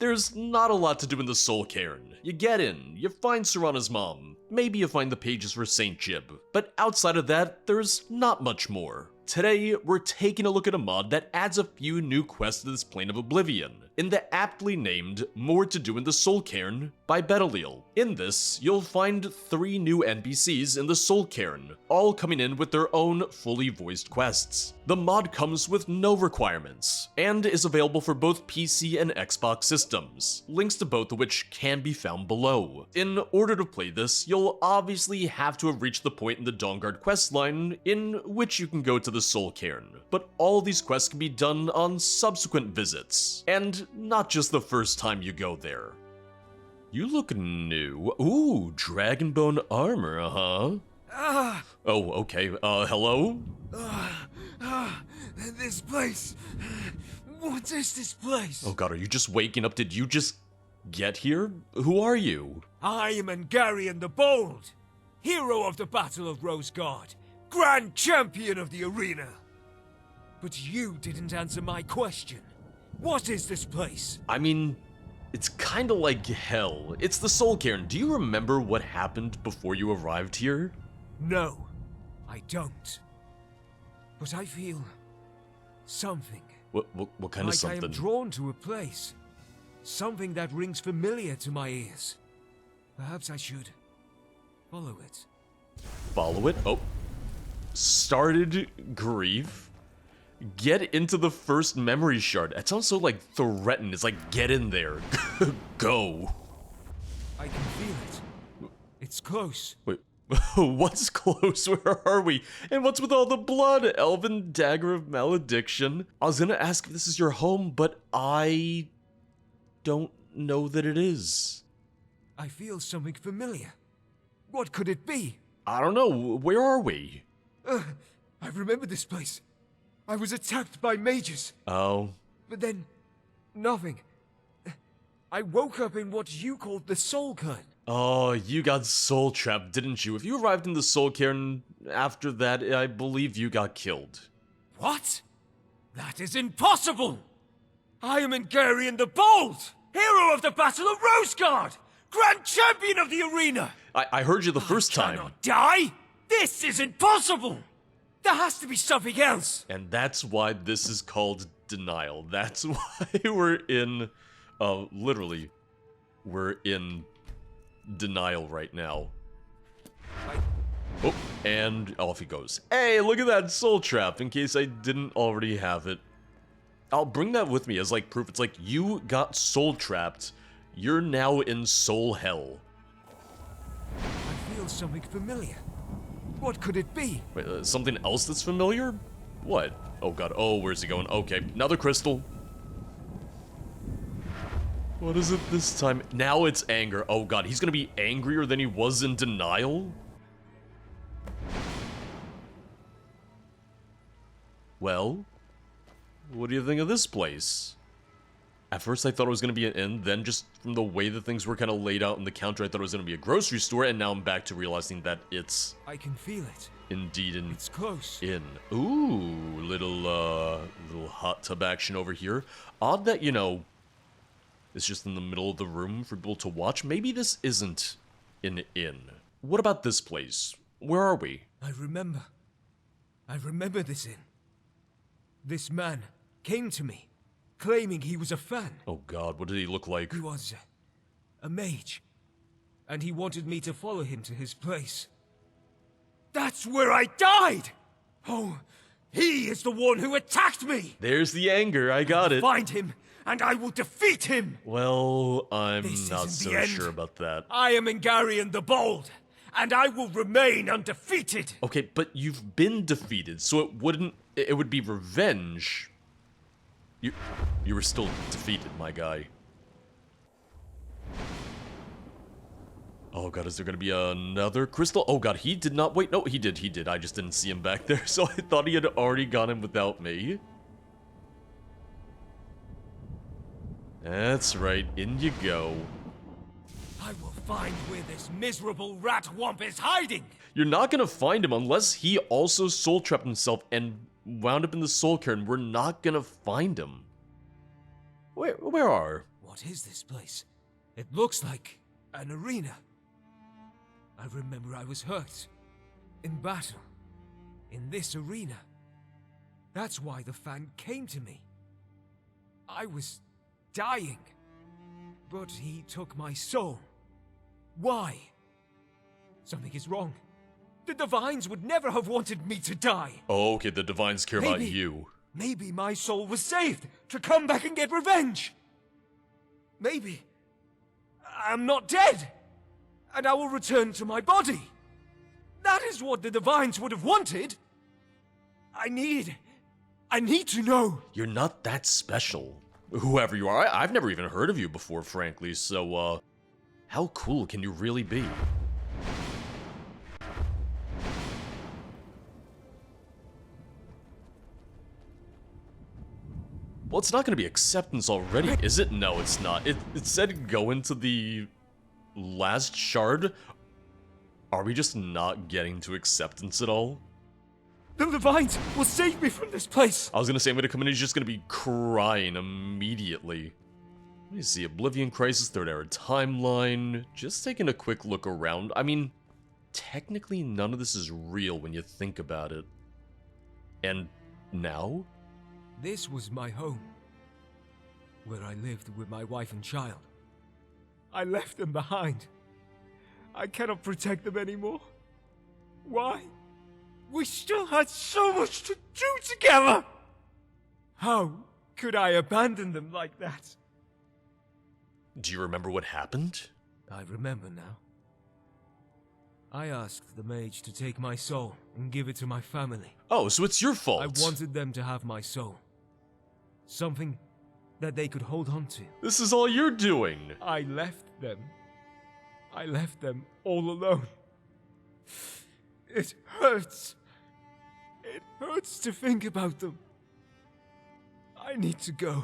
There's not a lot to do in the Soul Cairn. You get in, you find Serana's mom, maybe you find the pages for Saint Jib, but outside of that, there's not much more. Today, we're taking a look at a mod that adds a few new quests to this Plane of Oblivion, in the aptly named More to Do in the Soul Cairn by Betalil. In this, you'll find 3 new NPCs in the Soul Cairn, all coming in with their own fully voiced quests. The mod comes with no requirements, and is available for both PC and Xbox systems, links to both of which can be found below. In order to play this, you'll obviously have to have reached the point in the Dawnguard questline in which you can go to the Soul Cairn, but all these quests can be done on subsequent visits, and not just the first time you go there. You look new. Ooh, Dragonbone armor, huh? Oh, okay. Hello? This place. What is this place? Oh god, are you just waking up? Did you just get here? Who are you? I am Angarion the Bold, hero of the Battle of Rosegard, Grand Champion of the arena. But you didn't answer my question. What is this place? I mean, it's kinda like hell. It's the Soul Cairn. Do you remember what happened before you arrived here? No, I don't. But I feel something. What kind of like something? I am drawn to a place. Something that rings familiar to my ears. Perhaps I should follow it. Follow it? Oh. Started grief. Get into the first memory shard. That sounds so like threatened. It's like, get in there. Go. I can feel it. It's close. Wait, what's close? Where are we? And what's with all the blood? Elven Dagger of Malediction. I was gonna ask if this is your home, but I don't know that it is. I feel something familiar. What could it be? I don't know. Where are we? I remember this place. I was attacked by mages. Oh. But then, nothing. I woke up in what you called the Soul Cairn. Oh, you got soul trapped, didn't you? If you arrived in the Soul Cairn after that, I believe you got killed. What? That is impossible! I am Angarion the Bold, hero of the Battle of Rosegard, Grand Champion of the arena! I heard you the first time. I cannot die! This is impossible! There has to be something else! And that's why this is called denial. That's why we're in, literally, we're in denial right now. Oh, and off he goes. Hey, look at that soul trap, in case I didn't already have it. I'll bring that with me as like proof. It's like, you got soul trapped. You're now in soul hell. I feel something familiar. What could it be? Wait, something else that's familiar? What? Oh god, oh, where's he going? Okay, another crystal. What is it this time? Now it's anger. Oh god, he's gonna be angrier than he was in denial? Well, what do you think of this place? At first I thought it was going to be an inn, then just from the way that things were kind of laid out in the counter, I thought it was going to be a grocery store, and now I'm back to realizing that it's... I can feel it. Indeed an It's close. inn. Ooh, little hot tub action over here. Odd that, you know, it's just in the middle of the room for people to watch. Maybe this isn't an inn. What about this place? Where are we? I remember this inn. This man came to me, claiming he was a fan. Oh god, what did he look like? He was a mage, and he wanted me to follow him to his place. That's where I died! Oh, he is the one who attacked me! There's the anger, I got it. Find him, and I will defeat him! Well, I'm This not isn't so the end. sure about that. I am Angarion the Bold, and I will remain undefeated! Okay, but you've been defeated, so it would be revenge. You were still defeated, my guy. Oh god, is there gonna be another crystal? Oh god, he did not, wait, no, he did, I just didn't see him back there, so I thought he had already gone in without me. That's right, in you go. I will find where this miserable rat womp is hiding! You're not gonna find him unless he also soul trapped himself and wound up in the Soul Cairn. We're not gonna find him. Where are? What is this place? It looks like an arena. I remember I was hurt. In battle. In this arena. That's why the fan came to me. I was dying. But he took my soul. Why? Something is wrong. The Divines would never have wanted me to die. Oh, okay, the Divines care about you. Maybe my soul was saved to come back and get revenge. Maybe I'm not dead, and I will return to my body. That is what the Divines would have wanted. I need to know. You're not that special. Whoever you are, I've never even heard of you before, frankly, so, how cool can you really be? Well, it's not gonna be acceptance already, is it? No, it's not. It said go into the last shard. Are we just not getting to acceptance at all? The Divines will save me from this place. I was gonna say I'm gonna come in and he's just gonna be crying immediately. Let me see, Oblivion Crisis, Third Era Timeline. Just taking a quick look around. I mean, technically none of this is real when you think about it. And now? This was my home, where I lived with my wife and child. I left them behind. I cannot protect them anymore. Why? We still had so much to do together! How could I abandon them like that? Do you remember what happened? I remember now. I asked the mage to take my soul and give it to my family. Oh, so it's your fault. I wanted them to have my soul. Something that they could hold on to. This is all you're doing. I left them. I left them all alone. It hurts. It hurts to think about them. I need to go.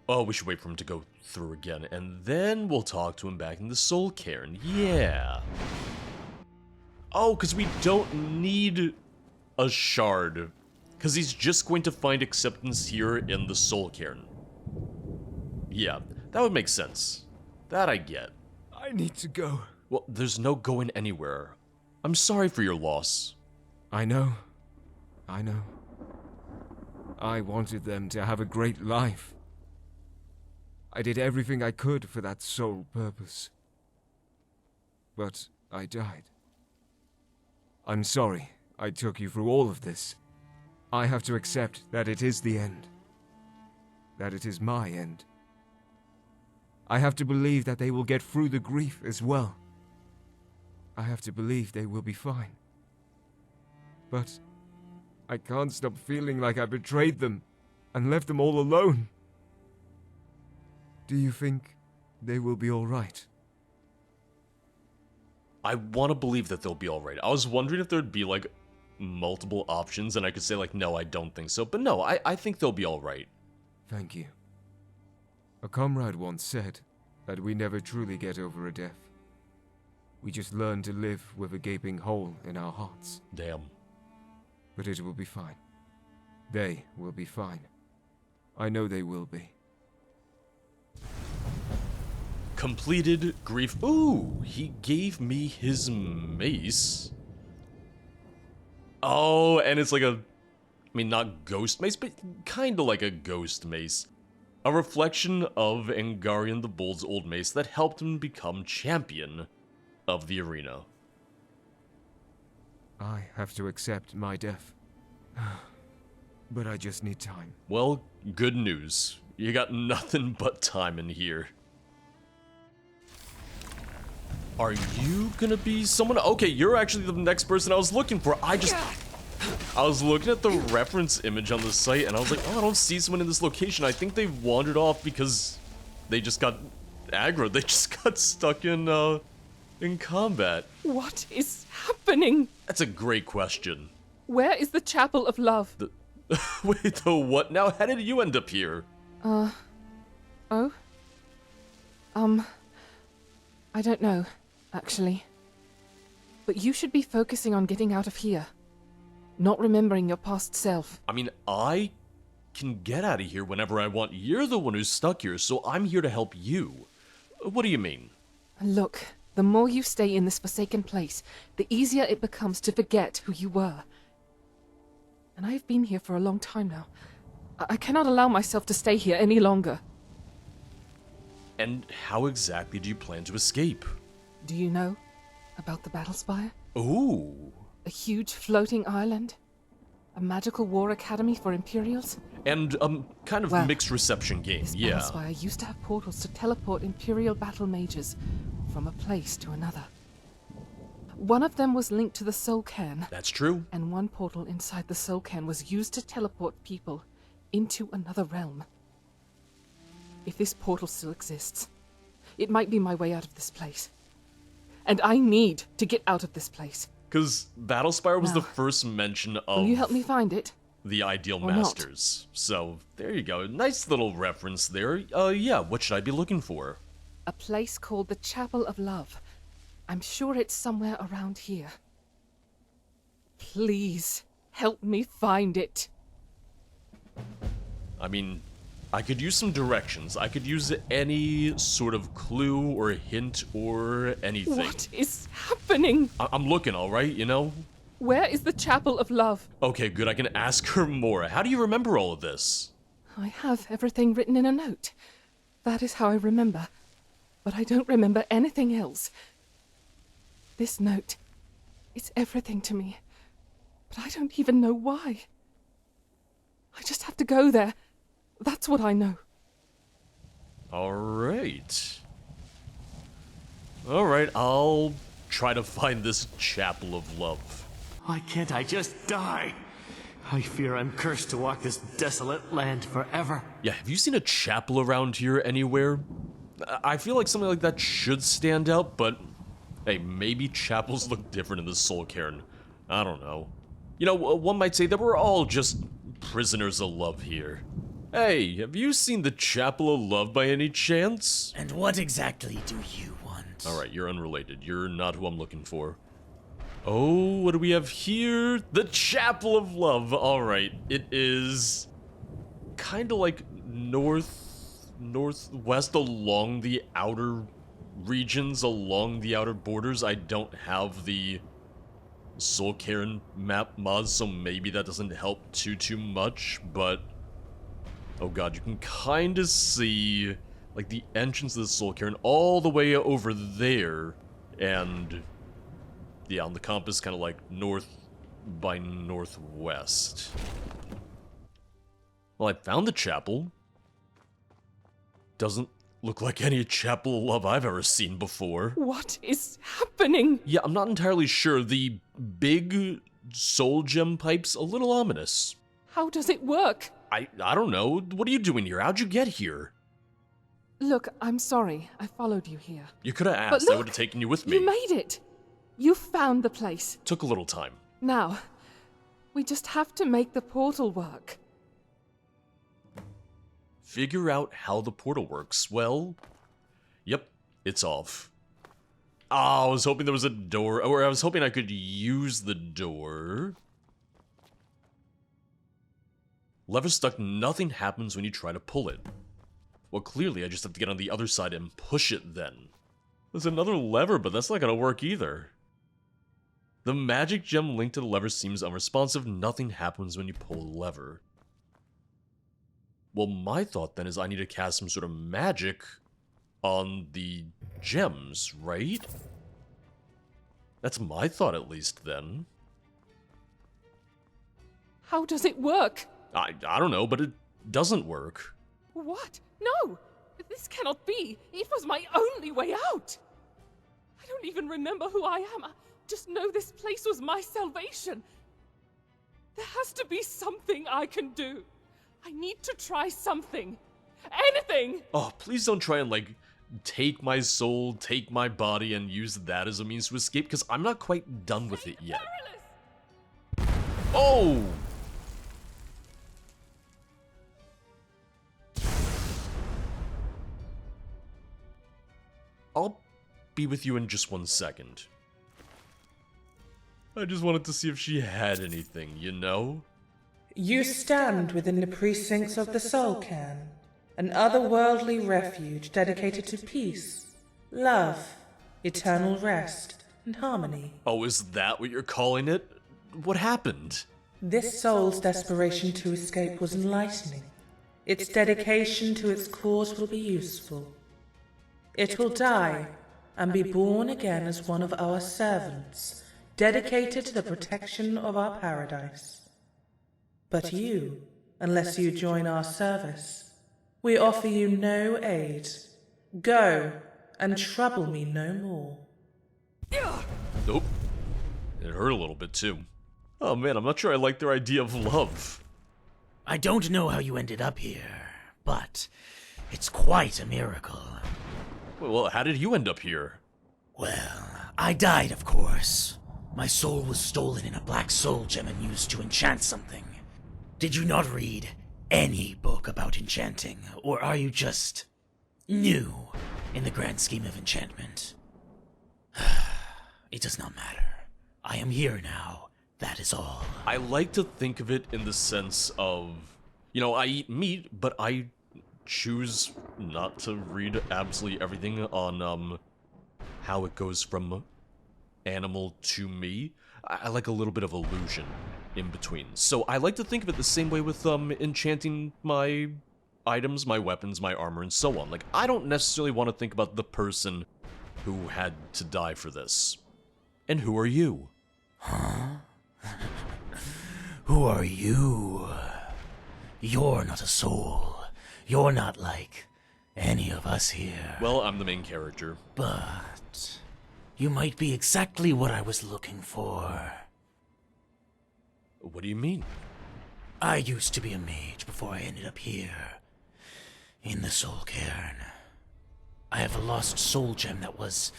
Oh, we should wait for him to go through again, and then we'll talk to him back in the Soul Cairn. Yeah. Oh, because we don't need a shard. Because he's just going to find acceptance here in the Soul Cairn. Yeah, that would make sense. That I get. I need to go. Well, there's no going anywhere. I'm sorry for your loss. I know. I wanted them to have a great life. I did everything I could for that sole purpose. But I died. I'm sorry I took you through all of this. I have to accept that it is the end. That it is my end. I have to believe that they will get through the grief as well. I have to believe they will be fine. But I can't stop feeling like I betrayed them and left them all alone. Do you think they will be all right? I want to believe that they'll be alright. I was wondering if there'd be, like, multiple options and I could say, like, no, I don't think so. But no, I think they'll be alright. Thank you. A comrade once said that we never truly get over a death. We just learn to live with a gaping hole in our hearts. Damn. But it will be fine. They will be fine. I know they will be. Completed grief. Ooh, he gave me his mace. Oh, and it's like a... I mean, not ghost mace, but kinda like a ghost mace. A reflection of Angarion the Bold's old mace that helped him become champion of the arena. I have to accept my death. But I just need time. Well, good news. You got nothing but time in here. Are you gonna be someone? Okay, you're actually the next person I was looking for. I was looking at the reference image on the site and I was like, oh, I don't see someone in this location. I think they wandered off because they just got aggro. They just got stuck in combat. What is happening? That's a great question. Where is the Chapel of Love? Wait, the what now? How did you end up here? Oh? I don't know, actually. But you should be focusing on getting out of here. Not remembering your past self. I mean, I can get out of here whenever I want. You're the one who's stuck here, so I'm here to help you. What do you mean? Look, the more you stay in this forsaken place, the easier it becomes to forget who you were. And I've been here for a long time now. I cannot allow myself to stay here any longer. And how exactly do you plan to escape? Do you know about the Battlespire? Ooh. A huge floating island? A magical war academy for Imperials? And, kind of Well, mixed reception game, This yeah. Battlespire used to have portals to teleport Imperial battle mages from a place to another. One of them was linked to the Soul Cairn, That's true. and one portal inside the Soul Cairn was used to teleport people into another realm. If this portal still exists, it might be my way out of this place. And I need to get out of this place. Because Battlespire was the Now, first mention of Will you help me find it? the Ideal or not? Masters. So, there you go. Nice little reference there. Yeah, what should I be looking for? A place called the Chapel of Love. I'm sure it's somewhere around here. Please, help me find it. I mean, I could use some directions. I could use any sort of clue or hint or anything. What is happening? I'm looking, alright, you know? Where is the Chapel of Love? Okay, good, I can ask her more. How do you remember all of this? I have everything written in a note. That is how I remember. But I don't remember anything else. This note, it's everything to me. But I don't even know why. I just have to go there. That's what I know. Alright. Alright, I'll try to find this Chapel of Love. Why can't I just die? I fear I'm cursed to walk this desolate land forever. Yeah, have you seen a chapel around here anywhere? I feel like something like that should stand out, but hey, maybe chapels look different in the Soul Cairn. I don't know. You know, one might say that we're all just prisoners of love here. Hey, have you seen the Chapel of Love by any chance? And what exactly do you want? Alright, you're unrelated. You're not who I'm looking for. Oh, what do we have here? The Chapel of Love. Alright, it is kind of like northwest along the outer regions, along the outer borders. I don't have the Soul Cairn map mod, so maybe that doesn't help too much, but oh god, you can kind of see like the entrance of the Soul Cairn all the way over there, and yeah, on the compass kind of like north by northwest. Well, I found the chapel. Doesn't look like any Chapel of Love I've ever seen before. What is happening? Yeah, I'm not entirely sure. The big soul gem pipe's a little ominous. How does it work? I don't know. What are you doing here? How'd you get here? Look, I'm sorry. I followed you here. You could have But asked. I look, would have taken you with me. You made it. You found the place. Took a little time. Now, we just have to make the portal work. Figure out how the portal works. Well, yep, it's off. Oh, I was hoping there was a door, or I was hoping I could use the door. Lever stuck, nothing happens when you try to pull it. Well, clearly I just have to get on the other side and push it then. There's another lever, but that's not gonna work either. The magic gem linked to the lever seems unresponsive. Nothing happens when you pull the lever. Well, my thought then is I need to cast some sort of magic on the gems, right? That's my thought at least then. How does it work? I don't know, but it doesn't work. What? No! This cannot be! It was my only way out! I don't even remember who I am. I just know this place was my salvation. There has to be something I can do. I need to try something. Anything! Oh, please don't try and, like, take my soul, take my body, and use that as a means to escape, because I'm not quite done with it yet. Perilous! Oh! I'll be with you in just 1 second. I just wanted to see if she had anything, you know? You stand within the precincts of the Soul Cairn, an otherworldly refuge dedicated to peace, love, eternal rest, and harmony. Oh, is that what you're calling it? What happened? This soul's desperation to escape was enlightening. Its dedication to its cause will be useful. It will die and be born again as one of our servants, dedicated to the protection of our paradise. But you, unless you join our service, we offer you no aid. Go, and trouble me no more. Nope. It hurt a little bit too. Oh man, I'm not sure I like their idea of love. I don't know how you ended up here, but it's quite a miracle. Well, how did you end up here? Well, I died, of course. My soul was stolen in a black soul gem and used to enchant something. Did you not read any book about enchanting, or are you just new in the grand scheme of enchantment? It does not matter. I am here now, that is all. I like to think of it in the sense of, I eat meat, but I choose not to read absolutely everything on, how it goes from animal to me. I like a little bit of illusion in between. So I like to think of it the same way with, enchanting my items, my weapons, my armor, and so on. Like, I don't necessarily want to think about the person who had to die for this. And who are you? Huh? Who are you? You're not a soul. You're not like any of us here. Well, I'm the main character. But you might be exactly what I was looking for. What do you mean? I used to be a mage before I ended up here, in the Soul Cairn. I have a lost soul gem that was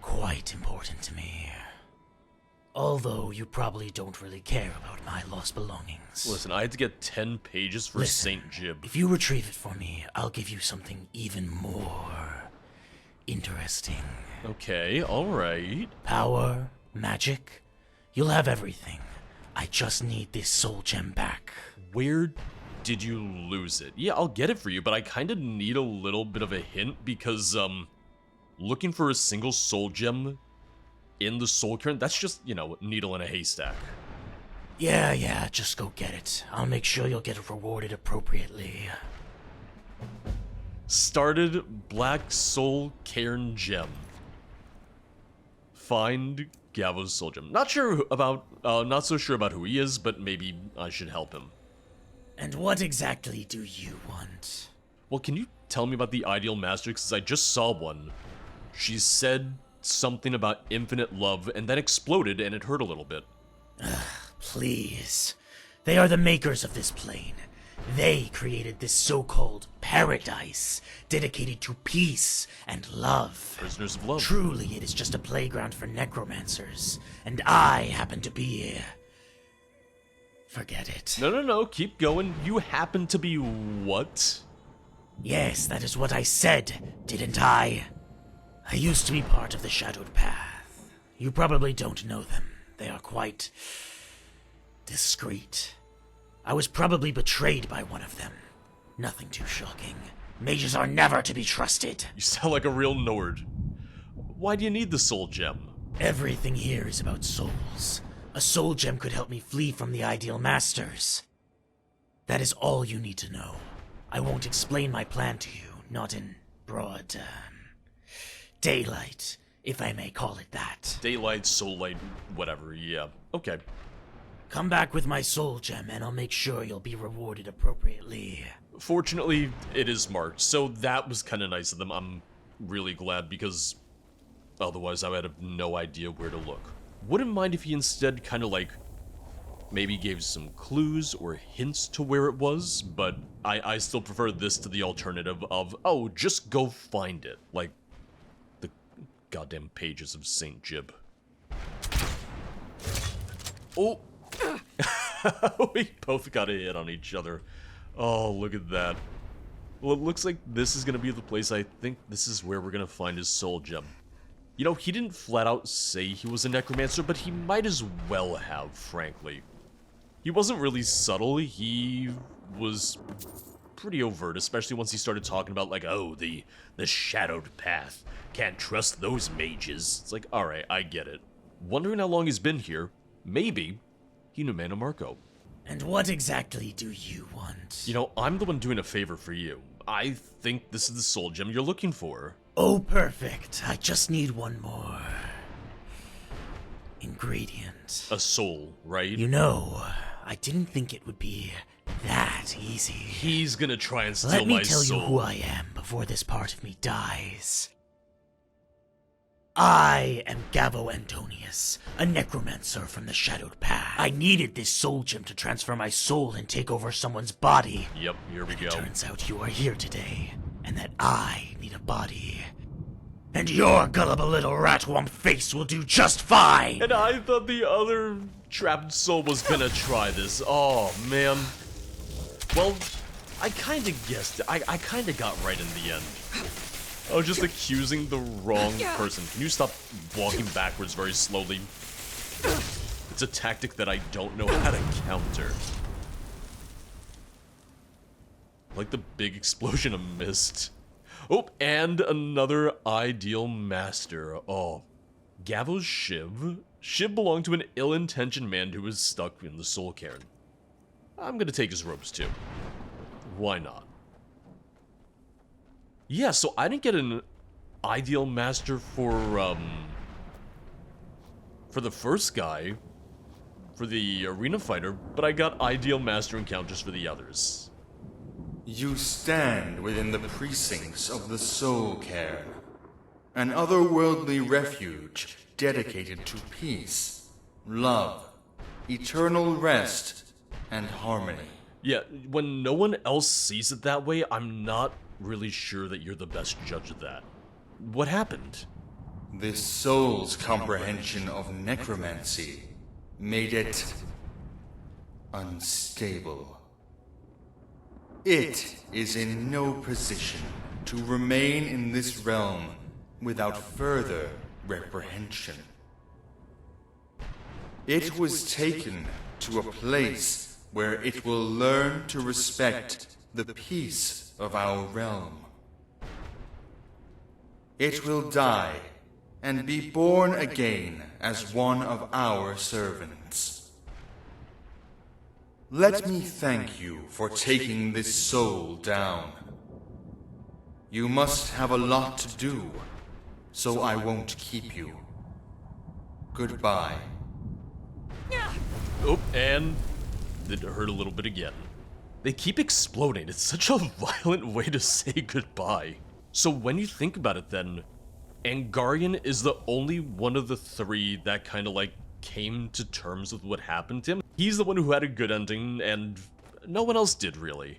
quite important to me. Although you probably don't really care about my lost belongings. Listen, I had to get 10 pages for St. Jib. If you retrieve it for me, I'll give you something even more interesting. Okay, alright. Power, magic, you'll have everything. I just need this soul gem back. Where did you lose it? Yeah, I'll get it for you, but I kind of need a little bit of a hint because, looking for a single soul gem in the Soul Cairn, that's just, needle in a haystack. Yeah, just go get it. I'll make sure you'll get rewarded appropriately. Started Black Soul Cairn Gem. Find Gavo's Soul Gem. Not so sure about who he is, but maybe I should help him. And what exactly do you want? Well, can you tell me about the Ideal Master, because I just saw one. She said something about infinite love, and then exploded, and it hurt a little bit. Please. They are the makers of this plane. They created this so-called paradise, dedicated to peace and love. Prisoners of love. Truly, it is just a playground for necromancers, and I happen to be here. Forget it. No, keep going. You happen to be what? Yes, that is what I said, didn't I? I used to be part of the Shadowed Path. You probably don't know them. They are quite discreet. I was probably betrayed by one of them. Nothing too shocking. Mages are never to be trusted. You sound like a real Nord. Why do you need the soul gem? Everything here is about souls. A soul gem could help me flee from the Ideal Masters. That is all you need to know. I won't explain my plan to you, not in broad, daylight, if I may call it that. Daylight, soul light, whatever, yeah. Okay. Come back with my soul gem and I'll make sure you'll be rewarded appropriately. Fortunately, it is marked, so that was kind of nice of them. I'm really glad because otherwise I would have no idea where to look. Wouldn't mind if he instead kind of like maybe gave some clues or hints to where it was, but I still prefer this to the alternative of, oh, just go find it. Like the goddamn pages of St. Jib. Oh! We both got a hit on each other. Oh, look at that. Well, it looks like this is gonna be the place. I think this is where we're gonna find his soul gem. You know, he didn't flat out say he was a necromancer, but he might as well have, frankly. He wasn't really subtle, he was pretty overt, especially once he started talking about, like, oh, the shadowed path. Can't trust those mages. It's like, alright, I get it. Wondering how long he's been here. Maybe he knew Mana Marco. And what exactly do you want? You know, I'm the one doing a favor for you. I think this is the soul gem you're looking for. Oh, perfect. I just need one more ingredient. A soul, right? You know, I didn't think it would be that easy. He's gonna try and steal my soul. Let me tell you who I am before this part of me dies. I am Gavo Antonius, a necromancer from the Shadowed Path. I needed this soul gem to transfer my soul and take over someone's body. Yep, here we go. Turns out you are here today, and that I need a body. And your gullible little ratwump face will do just fine! And I thought the other trapped soul was gonna try this. Oh, man. Well, I kinda guessed it. I kinda got right in the end. I was just accusing the wrong person. Can you stop walking backwards very slowly? It's a tactic that I don't know how to counter. Like the big explosion of mist. Oh, and another ideal master. Oh, Gavo's Shiv. Shiv belonged to an ill-intentioned man who was stuck in the soul cairn. I'm gonna take his robes too. Why not? Yeah, so I didn't get an ideal master for the first guy, for the arena fighter, but I got ideal master encounters for the others. You stand within the precincts of the Soul Cairn, an otherworldly refuge dedicated to peace, love, eternal rest, and harmony. Yeah, when no one else sees it that way, I'm not really sure that you're the best judge of that. What happened? This soul's comprehension of necromancy made it unstable. It is in no position to remain in this realm without further reprehension. It was taken to a place where it will learn to respect the peace of our realm. It will die and be born again as one of our servants. Let me thank you for taking this soul down. You must have a lot to do, so I won't keep you. Goodbye. Oh, and it hurt a little bit again. They keep exploding. It's such a violent way to say goodbye. So when you think about it then, Angarion is the only one of the three that kind of like came to terms with what happened to him. He's the one who had a good ending, and no one else did really.